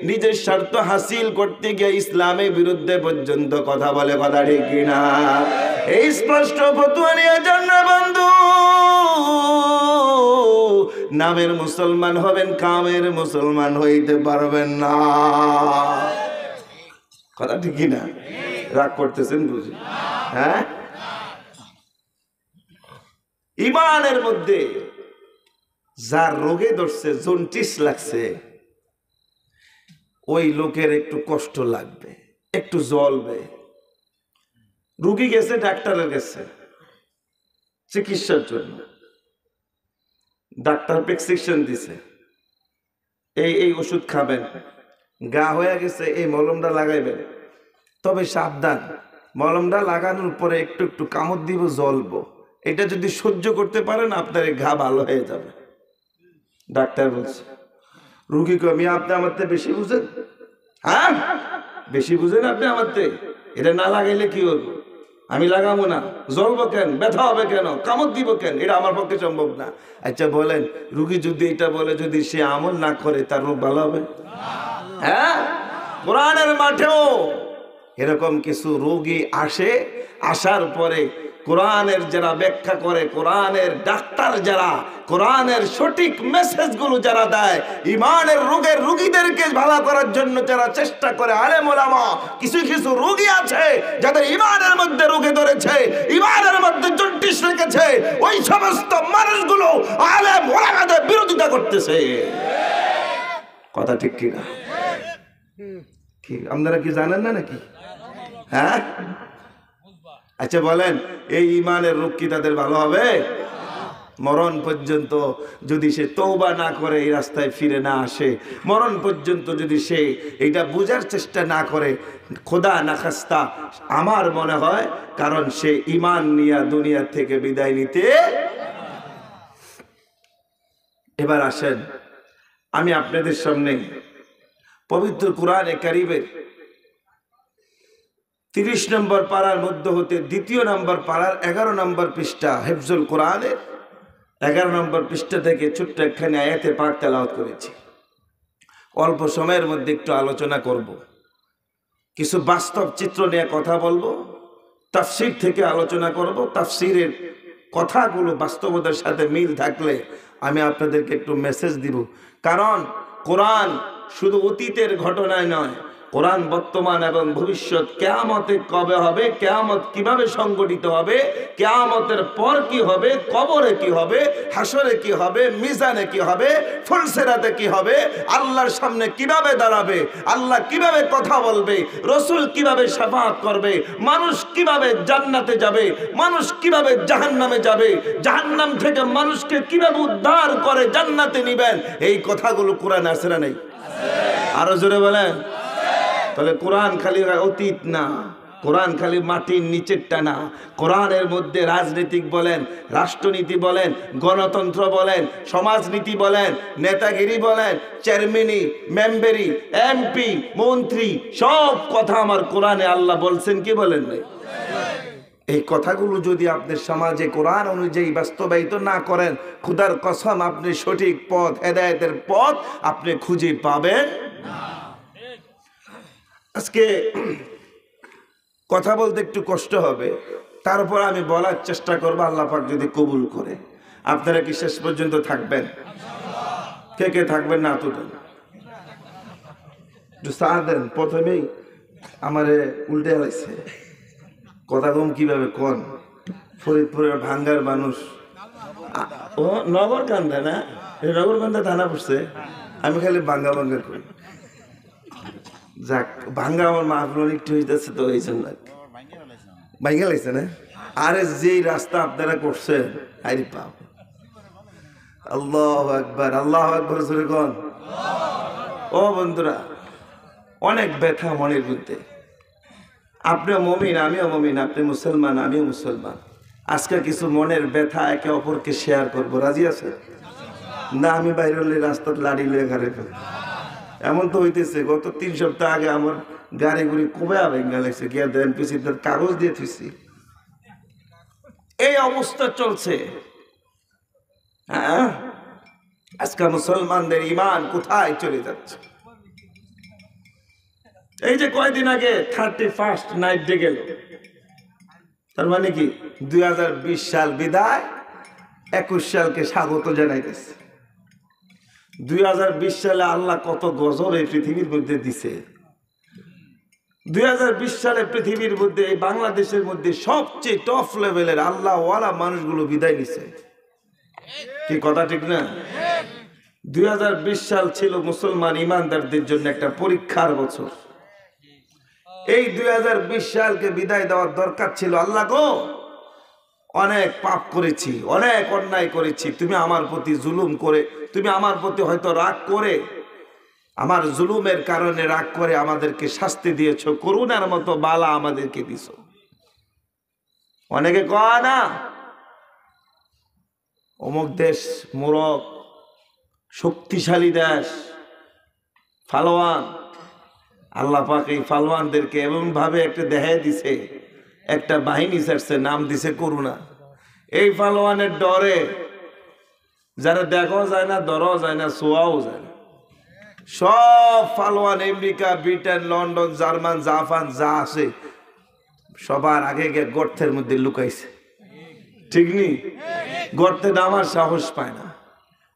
নিজের স্বার্থ হাসিল করতে গিয়ে ইসলামের বিরুদ্ধে পর্যন্ত কথা বলে। কথা ঠিক কিনা? এই স্পষ্ট ফতোয়া নিয়ে জন্য বন্ধু, নামের মুসলমান হবেন, কামের মুসলমান হইতে পারবেন না। কথা ঠিক কিনা? রাগ করতেছেন বুঝি? হ্যাঁ, ঈমানের মধ্যে যার রোগে ধরছে, জন্ডিস লাগছে, ওই লোকের একটু কষ্ট লাগবে, একটু জ্বলবে। রুগী গেছে ডাক্তারের কাছে চিকিৎসার জন্য, ডাক্তার প্রেসক্রিপশন দিছে, এই এই ওষুধ খাবেন, গা হয়ে গেছে এই মলমটা লাগাইবেন, তবে সাবধান, মলমটা লাগানোর পরে একটু একটু কামড় দিব, জ্বলবো, এটা যদি সহ্য করতে পারেন আপনার এই ঘা ভালো হয়ে যাবে। ডাক্তার বলছে, রুগী কমি আপনি আমার থেকে বেশি বুঝেন? হ্যাঁ, বেশি বুঝেন আপনি আমার থেকে? এটা না লাগাইলে কি হইব? আমি লাগাবো না, জ্বলবো কেন, ব্যথা হবে কেন, কামড় দিব কেন, এটা আমার পক্ষে সম্ভব না। আচ্ছা বলেন, রুগী যদি এটা বলে, যদি সে আমল না করে, তার রোগ ভালো হবে? হ্যাঁ, কোরআনের মাঠেও এরকম কিছু রোগী আসে, আসার পরে কোরআনের যারা ব্যাখ্যা করে, কোরআনের ডাক্তার যারা, কোরআনের সঠিক মেসেজগুলো যারা দেয়, ইমানের রোগের রোগীদেরকে ভালো করার জন্য যারা চেষ্টা করে, আলেম ওলামা, কিছু কিছু রোগী আছে যাদের ইমানের মধ্যে রোগে ধরেছে, ইমানের মধ্যে জন্ডিস রেখেছে, ওই সমস্ত মানুষগুলো আলেম ওলামাদের বিরোধিতা করতেছে। কথা ঠিক কিনা? কি আপনারা কি জানেন না নাকি? হ্যাঁ, আচ্ছা বলেন, এই ইমানের রোগ কি তাদের ভালো হবে? মরণ পর্যন্ত যদি সে তওবা না করে, এই রাস্তায় ফিরে না আসে, মরণ পর্যন্ত যদি সে এটা বোঝার চেষ্টা না করে, খোদা না খাস্তা, আমার মনে হয় কারণ সে ইমান নিয়ে দুনিয়া থেকে বিদায় নিতে। এবার আসেন, আমি আপনাদের সামনে পবিত্র কোরআনে কারীমের 30 নম্বর পারার মধ্যে হতে 2 নম্বর পারার 11 নম্বর পৃষ্ঠা, হিফজুল কোরআনের 11 নম্বর পৃষ্ঠা থেকে ছোট্ট একখানি আয়াতে পাক তেলাওয়াত করেছি। অল্প সময়ের মধ্যে একটু আলোচনা করব, কিছু বাস্তব চিত্র নিয়ে কথা বলবো, তাফসীর থেকে আলোচনা করব। তাফসীরের কথাগুলো বাস্তবতার সাথে মিল থাকলে আমি আপনাদেরকে একটু মেসেজ দিব। কারণ কোরআন শুধু অতীতের ঘটনায় নয়, কোরআন বর্তমান এবং ভবিষ্যৎ, কিয়ামতে কবে হবে, কিয়ামত কিভাবে সংগঠিত হবে, কিয়ামতের পর কি হবে, কবরে কি হবে, হাসরে কি হবে, মিজানে কি হবে, ফুলসিরাতে কি হবে, আল্লাহর সামনে কিভাবে দাঁড়াবে, আল্লাহ কিভাবে কথা বলবে, রাসূল কিভাবে শাফাআত করবে, মানুষ কিভাবে জান্নাতে যাবে, মানুষ কিভাবে জাহান্নামে যাবে, জাহান্নাম থেকে মানুষকে কিভাবে উদ্ধার করে জান্নাতে নিবেন, এই কথাগুলো কোরআনে আছে না নেই? আরো জোরে বলেন। তাহলে কোরআন খালি অতীত না, কোরআন খালি মাটির নিচেরটা না, কোরআনের মধ্যে রাজনীতিক বলেন, রাষ্ট্রনীতি বলেন, গণতন্ত্র বলেন, সমাজনীতি বলেন, নেতাগিরি বলেন, চেয়ারম্যানি, মেম্বারি, এমপি, মন্ত্রী, সব কথা আমার কোরআনে আল্লাহ বলছেন কি বলেন নাই? এই কথাগুলো যদি আপনার সমাজে কোরআন অনুযায়ী বাস্তবায়িত না করেন, খোদার কসম আপনি সঠিক পথ, হেদায়েতের পথ আপনি খুঁজে পাবেন না। আজকে কথা বলতে একটু কষ্ট হবে, তারপর আমি বলার চেষ্টা করবো, আল্লাহ পাক যদি কবুল করে। আপনারা কি শেষ পর্যন্ত থাকবেন? কে কে থাকবেন না? তো একটু সাথ দেন। প্রথমেই আমারে উল্টে লাগছে, কথা কম কিভাবে কোন, ফরিদপুরের ভাঙ্গার মানুষ, ও নগরকান্দা না, নগরকান্দা থানা পড়ছে, আমি খালি ভাঙ্গা ভাঙ্গা করি। যাক, ভাঙ্গা আমার মাহফিল একটু হইতেছে, তো এই জন্য ভাঙ্গা লাগছে না। আরে যেই রাস্তা আপনারা করছেন, আরে পাপ, আল্লাহু আকবার, আল্লাহু আকবার জোরে কোন। ও বন্ধুরা, অনেক ব্যথা মনের মধ্যে। আপনিও মুমিন, আমিও মুমিন, আপনি মুসলমান, আমিও মুসলমান। আজকে কিছু মনের ব্যথা একে অপরকে শেয়ার করবো, রাজি আছে না? আমি বাইরে হলে রাস্তার লাড়ি লয়ে ঘাড়ে ফেলি। এমন তো হইতেছে, গত 3 সপ্তাহ আগে আমার গাড়ি গুড়ি কবে ভেঙে লাগছে, গিয়া দেন পিছিয়ে কাগজ দিয়ে থুইছি। এই অবস্থা চলছে। হ্যাঁ, আজকে মুসলমানদের ইমান কোথায় চলে যাচ্ছে। এই যে কয়দিন আগে 31st নাইট ডে গেল, তার মানে কি 2020 সাল বিদায়, 21 সালকে স্বাগত জানাইতেছে। 2020 সালে আল্লাহ কত গজব এই পৃথিবীর মধ্যে দিছে। 2020 সালে পৃথিবীর মধ্যে, এই বাংলাদেশের মধ্যে সবচেয়ে টপ লেভেলের আল্লাহ ওয়ালা মানুষগুলো বিদায় নিছে। কি কথা ঠিক না? 2020 সাল ছিল মুসলমান ইমানদারদের জন্য একটা পরীক্ষার বছর। এই 2020 সালকে বিদায় দেওয়ার দরকার ছিল। আল্লাহ গো, অনেক পাপ করেছি, অনেক অন্যায় করেছি, তুমি আমার প্রতি জুলুম করে, তুমি আমার প্রতি হয়তো রাগ করে, আমার জুলুমের কারণে রাগ করে আমাদেরকে শাস্তি দিয়েছো, করুণার মতো বালা আমাদেরকে দিছো। অনেকে কয় না অমুক দেশ মোরক শক্তিশালী দেশ, ফালোয়ান। আল্লাহ পাক এই ফালোয়ানদেরকে এমন ভাবে একটা দেখায় দিছে, একটা বাহিনী ছাড়ছে, নাম দিছে করুণা। এই ফালোয়ানের ডরে যারা দেখাও যায় না, ধরাও যায় না, ছোঁয়াও যায় না। সব ফালোয়ান America, Britain, London, German, Japan যা আছে সবার আগে গিয়ে গর্তের মধ্যে লুকাইছে। ঠিক নি? গর্তে নামার সাহস পায় না।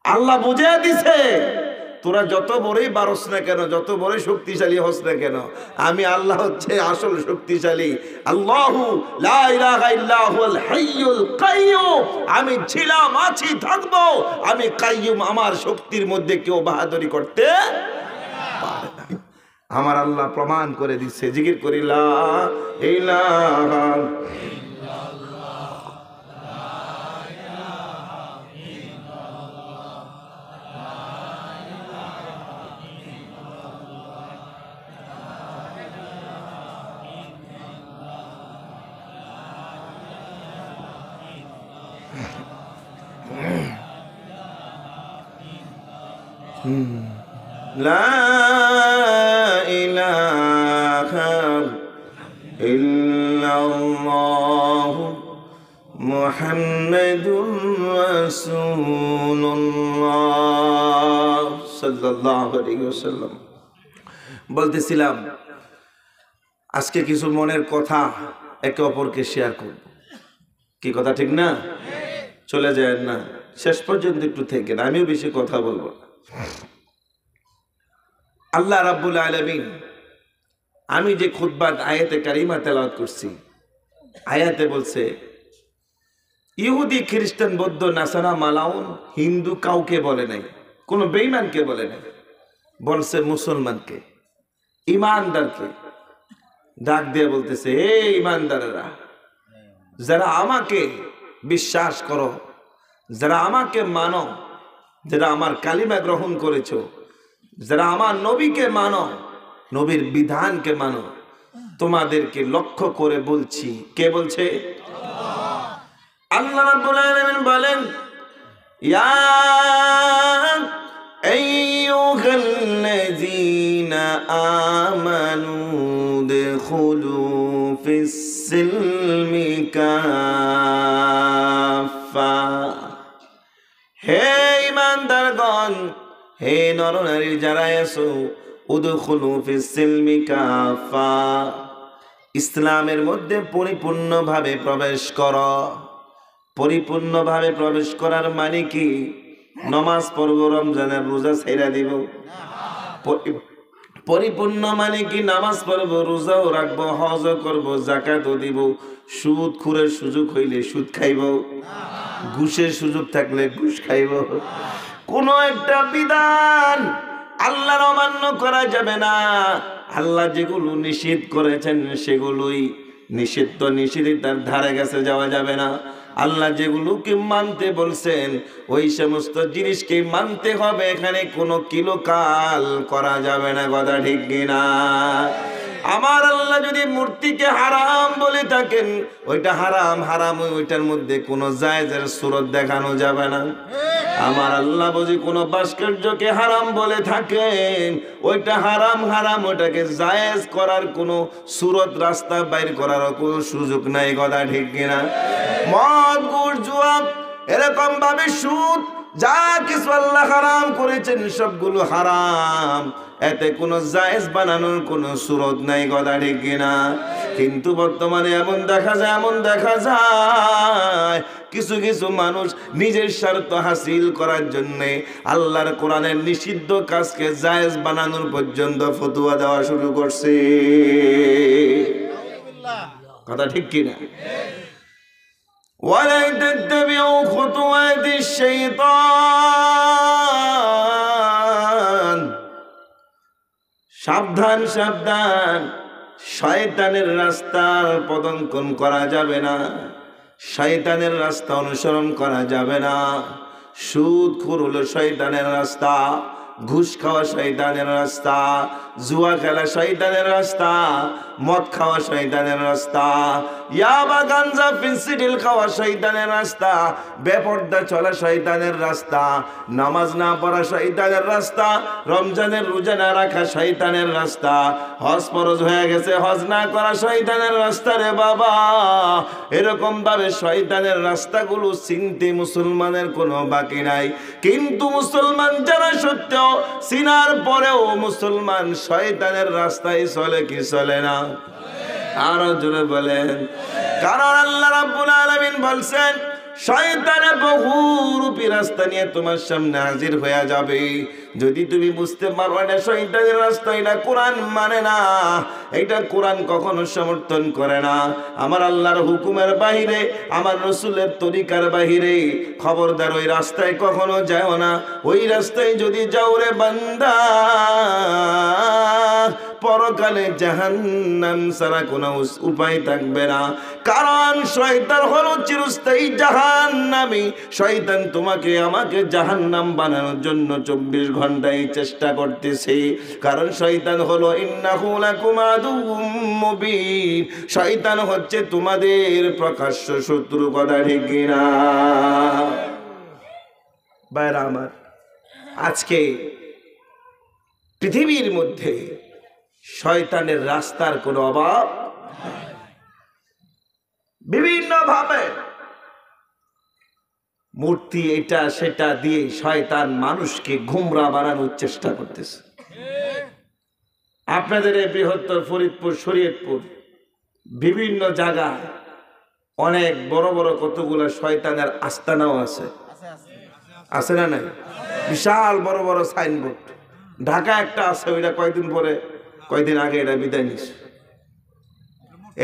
আল্লাহ বুঝিয়ে দিছে, তোরা যত বড়ই বারস না কেন, যত বড়ই শক্তিশালী হস না কেন, আমি আল্লাহ হচ্ছে আসল শক্তিশালী। আল্লাহু লা ইলাহা ইল্লা হুয়াল হাইয়ুল কাইয়্যুম। আমি ছিলাম, আছি, থাকবো, আমি কাইয়্যুম। আমার শক্তির মধ্যে কেউ বাহাদুরি করতে পারে না। আমার আল্লাহ প্রমাণ করে দিচ্ছে। জিকির করি লা ইলাহা লা ইলাহা ইল্লাল্লাহ মুহাম্মাদুর রাসূলুল্লাহ সাল্লাল্লাহু আলাইহি ওয়াসাল্লাম। বলতেছিলাম আজকে কিছু মনের কথা একে অপরকে শেয়ার করব। কি কথা ঠিক না? চলে যায় না, শেষ পর্যন্ত একটু থেকে না, আমিও বেশি কথা বলবো না। আল্লাহ রাব্বুল আলামিন, আমি যে খুতবাত আয়াতে কারিমা তেলাওয়াত করছি, আয়াতে বলছে ইহুদি, খ্রিস্টান, বৌদ্ধ, নাসারা, মালাউন, হিন্দু কাউকে বলে নাই, কোনো বেঈমানকে বলে নাই, বলছে মুসলমানকে, ইমানদারকে ডাক দিয়ে বলতেছে, হে ইমানদারেরা, যারা আমাকে বিশ্বাস করো, যারা আমাকে মানো, যারা আমার কালিমা গ্রহণ করেছো, যারা আমার নবীকে মানো, নবীর বিধানকে মানো, তোমাদেরকে লক্ষ্য করে বলছি। কে বলছে? আল্লাহ রাব্বুল আলামিন বলেন, ইয়া আইয়ুহাল্লাযীনা আমানু দুখুলু ফিস-সিলমি কাফা। হে ঈমানদারগণ, হে নরনারী যারা আছো, উদখুলু ফিস-সিলমি কাফা, ইসলামের মধ্যে পরিপূর্ণভাবে প্রবেশ করো। পরিপূর্ণভাবে প্রবেশ করার মানে কি? নামাজ পড়ব, রমজানের রোজা ছেড়ে দিব? পরিপূর্ণ মানে কি? নামাজ পড়ব, রোজাও রাখবো, হজও করব, যাকাতও দিব। সুদ খুরের সুযোগ হইলে সুদ খাইব, ঘুষের সুযোগ থাকলে ঘুষ খাইব। কোন একটা বিধান আল্লাহর অমান্য করা যাবে না। আল্লাহ যেগুলো নিষেধ করেছেন সেগুলোই নিষিদ্ধ, নিষেধিতার ধারে কাছে যাওয়া যাবে না। আল্লাহ যেগুলোকে মানতে বলছেন ওই সমস্ত জিনিসকে মানতে হবে, এখানে কোনো কিলোকাল করা যাবে না। কথা ঠিক কিনা? আমার আল্লাহ যদি মূর্তিকে হারাম বলে থাকেন, ওইটা হারাম হারাম, ওইটার মধ্যে কোনো জায়েজের সুরত দেখানো যাবে না। আমার আল্লাহ বুঝি কোনো ভাস্কর্যকে হারাম বলে থাকেন, ওইটা হারাম হারাম, ওইটাকে জায়েজ করার কোনো সুরত, রাস্তা বাইর করার কোনো সুযোগ নাই। কথা ঠিক কিনা? মদ, ঘুষ, জুয়া, এরকম ভাবে সুদ, যা কিছু আল্লাহ হারাম করেছেন সবগুলো হারাম, এতে কোনো জায়েজ বানানোর কোনো সুরত নাই। কথা ঠিক কিনা? কিন্তু বর্তমানে এমন দেখা যায় কিছু কিছু মানুষ নিজের স্বার্থ হাসিল করার জন্যে আল্লাহর কোরআনের নিষিদ্ধ কাজকে জায়েজ বানানোর পর্যন্ত ফতোয়া দেওয়া শুরু করছে। কথা ঠিক কিনা? ولا تتبعوا خطوات الشيطان সাবধান সাবধান, শয়তানের রাস্তার পদঙ্কন করা যাবে না, শয়তানের রাস্তা অনুসরণ করা যাবে না। সুদখোর হলো শয়তানের রাস্তা, ঘুষ খাওয়া শয়তানের রাস্তা, জুয়া খেলা শয়তানের রাস্তা, মদ খাওয়া শয়তানের রাস্তা, ইয়াবা গাঞ্জা ফেন্সিডিল খাওয়া শয়তানের রাস্তা, বেপর্দা চলা শয়তানের রাস্তা, নামাজ না পড়া শয়তানের রাস্তা, রমজানের রোজা না রাখা শয়তানের রাস্তা, হজ ফরজ হয়ে গেছে হজ না করা শয়তানের রাস্তা রে বাবা। এরকম ভাবে শয়তানের রাস্তাগুলো চিনতে মুসলমানের কোনো বাকি নাই। কিন্তু মুসলমান যারা সত্য চিনার পরেও মুসলমান শয়তানের রাস্তায় চলে কি চলে না? আরো জোরে বলেন। কারণ আল্লাহ রাব্বুল আলামিন বলছেন শয়তানে বহুরূপী রাস্তা নিয়ে তোমার সামনে হাজির হয়ে যাবে। যদি তুমি বুঝতে পারো না শয়তানের রাস্তা, এটা কোরআন মানে না, এটা কোরআন কখনো সমর্থন করে না, আমার আল্লাহর হুকুমের বাহিরে, আমার রাসূলের তরিকার বাহিরে, খবরদার ওই রাস্তায় কখনো যাও না। ওই রাস্তায় যদি যাও রে বান্দা, পরকালে জাহান্নাম ছাড়া কোনো উপায় থাকবে না। কারণ শয়তান হলো চিরস্থায়ী জাহান্নামী। শয়তান তোমাকে আমাকে জাহান্নাম বানানোর জন্য 24 ঘন্টায় চেষ্টা করতেছে। কারণ শয়তান হলো ইন্নাহু লাকুম আদুউম মুবিন, শয়তান হচ্ছে তোমাদের প্রকাশ্য শত্রু। কথা ঠিক কিনা ভাইরা আমার? আজকে পৃথিবীর মধ্যে শয়তানের রাস্তার কোনো অভাব, বিভিন্ন ভাবে মূর্তি এটা সেটা দিয়ে শয়তান মানুষকে গোমরা বানানোর চেষ্টা করতেছে। আপনাদের এই বৃহত্তর ফরিদপুর, শরীয়তপুর বিভিন্ন জায়গায় অনেক বড় বড় কতগুলো শয়তানের আস্তানাও আছে, আছে না নাই? বিশাল বড় বড় সাইনবোর্ড। ঢাকা একটা আছে, ওইটা কয়দিন আগে এটা বিদায় নিছে।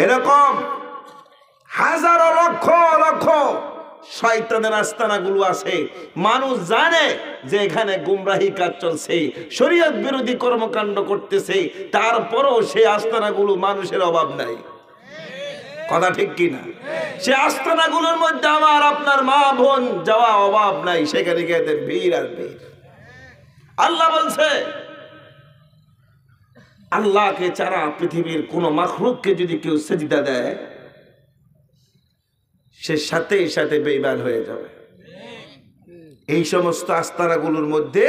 এরকম হাজারো লক্ষ লক্ষ শয়তানের আস্তানাগুলো আছে। মানুষ জানে যে এখানে গুমরাহি কাজ চলছে, শরীয়ত বিরোধী কর্মকাণ্ড করতেছে, তারপরও সেই আস্তানাগুলো মানুষের অভাব নাই। কথা ঠিক কিনা? সে আস্তানাগুলোর মধ্যে আমার আপনার মা বোন যাওয়া অভাব নাই, সেখানে গিয়ে ভিড় আর ভিড়। আল্লাহ বলছে আল্লাহকে ছাড়া পৃথিবীর কোন মাখলুককে যদি কেউ সেজদা দেয়, সে সাথে সাথে বেঈমান হয়ে যাবে। এই সমস্ত আস্তানাগুলোর মধ্যে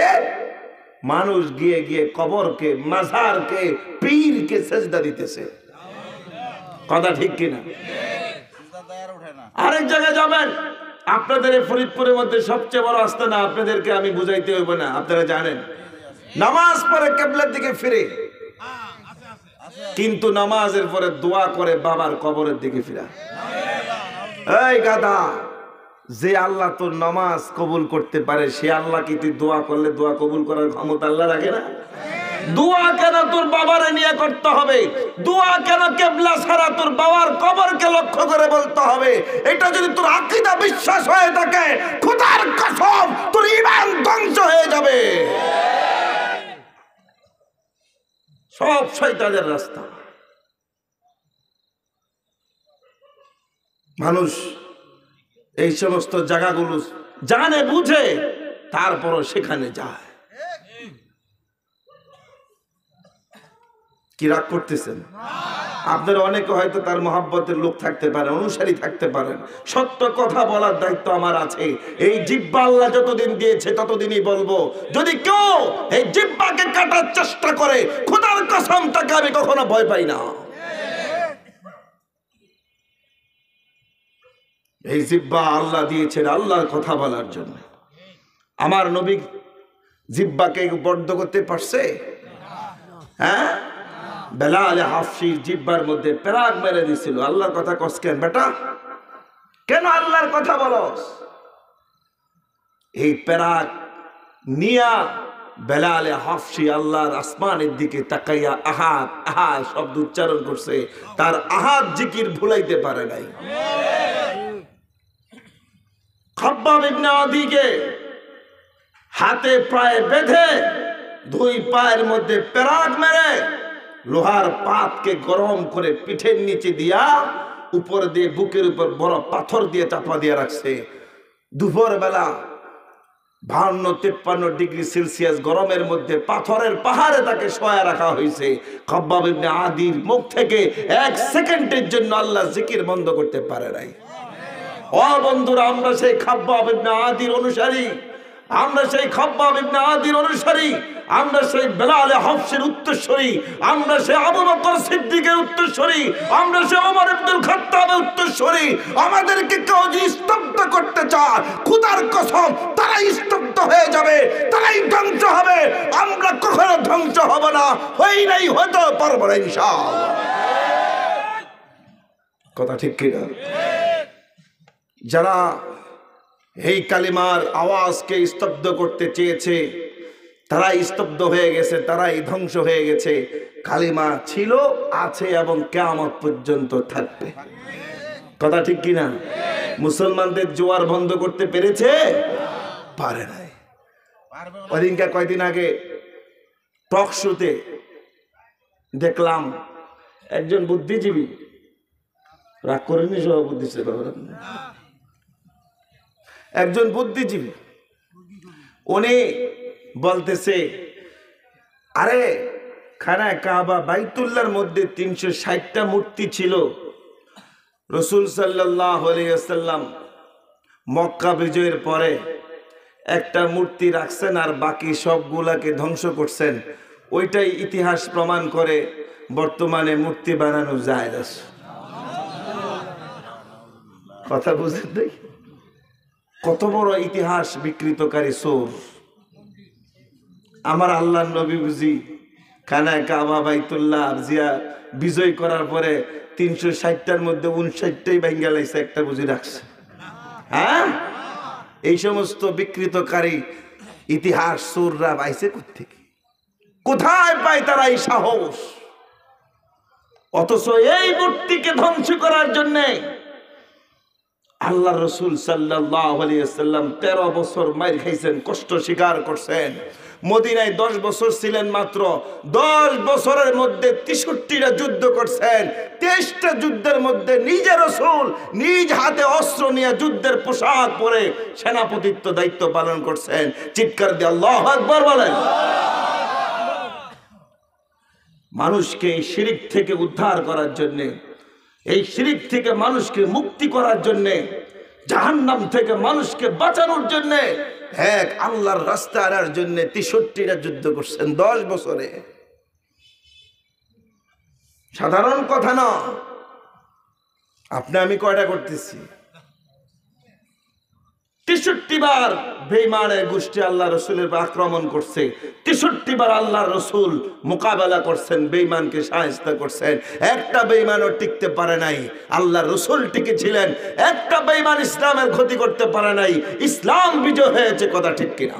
মানুষ গিয়ে গিয়ে কবরকে, মাজারকে, পীরকে সেজদা দিতেছে। কথা ঠিক কিনা? আরেক জায়গায় যাবেন, আপনাদের এই ফরিদপুরের মধ্যে সবচেয়ে বড় আস্তানা, আপনাদেরকে আমি বুঝাইতে হইব না, আপনারা জানেন। নামাজ পড়ে কিবলার দিকে ফিরে, কিন্তু নামাজের পরে দোয়া করে বাবার কবরের দিকে ফিরা। এই গাদা, যে আল্লাহ তোর নামাজ কবুল করতে পারে, সে আল্লাহ কি তুই দোয়া করলে দোয়া কবুল করার ক্ষমতা আল্লাহ রাখে না? দোয়া কেন তোর বাবারে নিয়ে করতে হবে? দোয়া কেন কিবলা ছাড়া তোর বাবার কবরকে লক্ষ্য করে বলতে হবে? এটা যদি তোর আকীদা বিশ্বাস হয়ে থাকে, খোদার কসম তোর ঈমান ধ্বংস হয়ে যাবে। সব শয়তানের রাস্তা। মানুষ এই সমস্ত জায়গাগুলো জানে বুঝে, তারপরও সেখানে যায়। কি রাগ করতেছেন? আপনারা অনেকে হয়তো তার মহব্বতের লোক থাকতে পারেন, অনুসারী থাকতে পারেন। সত্য কথা বলার দায়িত্ব আমার আছে। এই জিহ্বা আল্লাহ যতদিন দিয়েছে ততদিনই বলবো। যদি কেউ এই জিহ্বাকে কাটার চেষ্টা করে, খোদার কসম তাকে আমি কখনো ভয় পাই না। এই জিহ্বা আল্লাহ দিয়েছেন আল্লাহর কথা বলার জন্য। আমার নবী জিহ্বাকে বদ্ধ করতে পারছে? হ্যাঁ, বেলাল হাফসির জিহ্বার মধ্যে পেরাক মেরে দিছিল। আল্লাহর কথা কস কেন বেটা? কেন আল্লাহর কথা বলস? এই পেরাক নিয়া বেলাল হাফসি আল্লাহর আসমানের দিকে তাকাইয়া আহাদ আহাদ শব্দ উচ্চারণ করছে। তার আহাদ জিকির ভুলাইতে পারে নাই। খাব্বাব ইবনে আদিকে হাতে পায়ে বেঁধে দুই পায়ের মধ্যে পেরাক মেরে লোহার পাতকে গরম করে পিঠের নিচে দিয়া উপর দিয়ে বুকের উপর বড় পাথর দিয়ে চাপা দিয়ে রাখছে। দুপুর বেলা 52-53 ডিগ্রি সেলসিয়াস গরমের মধ্যে পাথরের পাহাড়ে তাকে শোয়া রাখা হয়েছে। খাব্বাব ইবনে আদির মুখ থেকে 1 সেকেন্ডের জন্য আল্লাহ জিকির বন্ধ করতে পারে নাই। ও বন্ধুরা, আমরা সেই খাব্বাব ইবনে আদির অনুসারী, আমরা সেই খাব্বাব ইবনে আদির অনুসারী, আমরা সেই বেলাল হাফসের উত্তরসূরি, আমরা সেই আবু বকর সিদ্দিকের উত্তরসূরি, আমরা সেই ওমর ইবনুল খাত্তাবের উত্তরসূরি। আমাদেরকে কেউ যদি স্তব্ধ করতে চায়, খোদার কসম তারাই স্তব্ধ হয়ে যাবে, তারাই ধ্বংস হবে। আমরা কখনো ধ্বংস হব না, হই নাই, হতে পারবো না ইনশাআল্লাহ। কথা ঠিক কিনা? যারা এই কালিমার আওয়াজকে স্তব্ধ করতে চেয়েছে তারাই স্তব্ধ হয়ে গেছে, তারাই ধ্বংস হয়ে গেছে। কালিমা ছিল, আছে এবং কিয়ামত পর্যন্ত থাকবে। কথা ঠিক কিনা? মুসলমানদের জোয়ার বন্ধ করতে পেরেছে? পারে নাই। ওদিনকে কয়দিন আগে টক শোতে দেখলাম একজন বুদ্ধিজীবী, রাগ করেনি সভাপতি, একজন বুদ্ধিজীবী, উনি বলতেছে, আরে খানা কাবা বাইতুল্লাহর মধ্যে 360টা মূর্তি ছিল। রাসূল সাল্লাল্লাহু আলাইহি ওয়াসাল্লাম মক্কা বিজয়ের পরে একটা মূর্তি রাখছেন আর বাকি সবগুলাকে ধ্বংস করছেন। ওইটাই ইতিহাস প্রমাণ করে বর্তমানে মূর্তি বানানো যায় না। কথা বুঝেন নাই? কত বড় ইতিহাস বিকৃতকারী চোর। আমার আল্লাহর নবী বুঝি খানা কাবা বাইতুল্লাহ জিয়া বিজয় করার পরে 360টার মধ্যে 59টাই ভাঙা লাইছে, একটা বুঝি রাখছে? হ্যাঁ, এই সমস্ত বিকৃতকারী ইতিহাস চোররা পাইছে কোত্থেকে? কোথায় পায় তারা এই সাহস? অথচ এই মূর্তিকে ধ্বংস করার জন্যে আল্লাহ রসুল সাল্লাল্লাহু আলাইহি ওয়াসাল্লাম 13 বছর মার খাইছেন, কষ্ট স্বীকার করছেন। মদিনায় 10 বছর ছিলেন মাত্র। 10 বছরের মধ্যে 63টা যুদ্ধ করছেন। 23টা যুদ্ধের মধ্যে নিজে রসুল নিজ হাতে অস্ত্র নিয়ে যুদ্ধের পোশাক পরে সেনাপতিত্ব দায়িত্ব পালন করছেন। চিৎকার দিয়ে আল্লাহু আকবার বলেন। মানুষকে এই শিরক থেকে উদ্ধার করার জন্য, এই শিরক থেকে মানুষকে মুক্তি করার জন্য, জাহান্নাম থেকে মানুষকে বাঁচানোর জন্য, এক আল্লাহর রাস্তা আনার জন্য 63টা যুদ্ধ করছেন 10 বছরে। সাধারণ কথা না। আপনি আমি কয়টা করতেছি? 63 বার বেঈমানের গোষ্ঠী আল্লাহ রসুলের আক্রমণ করছে। 63 বার আল্লাহ রসুল মোকাবেলা করছেন, বেঈমানকে সাহায্য করছেন। একটা বেঈমানও টিকতে পারে নাই, আল্লাহ রসুল টিকেছিলেন। একটা বেঈমান ইসলামের ক্ষতি করতে পারে নাই, ইসলাম বিজয় হয়েছে। কথা ঠিক কিনা?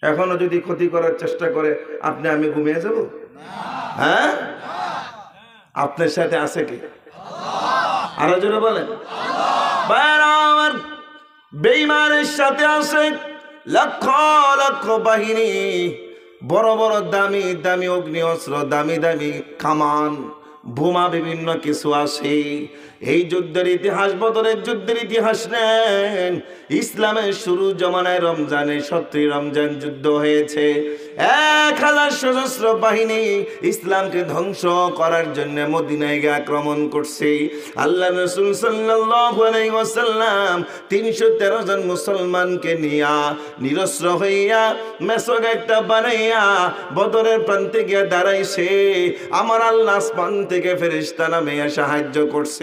এখনো যদি ক্ষতি করার চেষ্টা করে আপনি আমি ঘুমিয়ে যাব? হ্যাঁ, আপনার সাথে আছে কি? আরো জোরে বলেন। আমার বেঈমানের সাথে আছে লক্ষ লক্ষ বাহিনী, বড় বড় দামি দামি অগ্নি অস্ত্র, দামি দামি কামান, বোমা, বিভিন্ন কিছু আছে। এই যুদ্ধের ইতিহাস, বদরের যুদ্ধের ইতিহাস নেন। ইসলামের শুরু জমানায় রমজানে 17 রমজান যুদ্ধ হয়েছে। 1000 সশস্ত্র বাহিনী ইসলামকে ধ্বংস করার জন্য মদিনায় গিয়ে আক্রমণ করছে। আল্লাহ রাসূল সাল্লাল্লাহু আলাইহি ওয়াসাল্লাম 313 জন মুসলমানকে নিয়া নিরস্ত্র হইয়া মেসক একটা বানাইয়া বদরের প্রান্তে গিয়ে দাঁড়াইছে। আমার আল্লাহ আসমান থেকে ফেরেশতা নামিয়ে সাহায্য করছে।